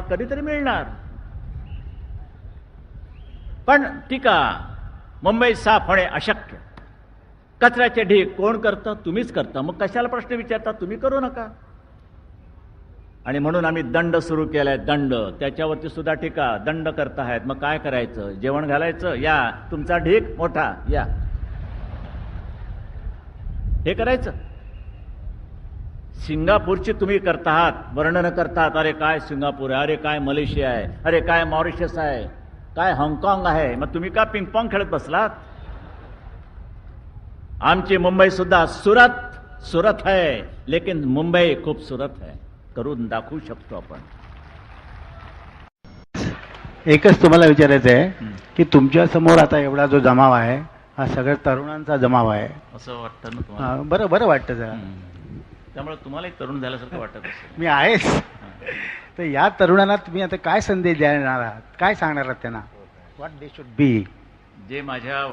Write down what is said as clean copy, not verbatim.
कधीतरी मिळणार. पण टीका मुंबई साफ होणे अशक्य. कचऱ्याचे ढीग कोण करतं? तुम्हीच करता. मग कशाला प्रश्न विचारता? तुम्ही करू नका. आणि म्हणून आम्ही दंड सुरू केलाय. दंड, त्याच्यावरती सुद्धा टीका. दंड करतायत, मग काय करायचं? जेवण घालायचं? या. तुमचा ढीग मोठा, या. हे करायचं. सिंगापूरची तुम्ही करताहात, वर्णन करतात. अरे काय सिंगापूर आहे, अरे काय मलेशिया आहे, अरे काय मॉरिशस आहे, काय हाँगकाँग आहे. मग तुम्ही का पिंगपॉंग खेळत बसलात? आमची मुंबई सुद्धा सुरत है, लेकिन मुंबई खूबसूरत है. करून दाखवू शकतो आपण. एकच तुम्हाला विचारायचं आहे की तुमच्या समोर आता एवढा जो जमाव आहे हा सगळ्या तरुणांचा जमाव आहे असं वाटतं ना तुम्हाला? बरं बरं वाटतं जरा. त्यामुळे तुम्हाला एक तरुण झाल्यासारखं वाटत असेल. मी आहेच. तर या तरुणांना तुम्ही आता काय संदेश देणार आहात? काय सांगणार आहात त्यांना? What they should be? जे माझ्या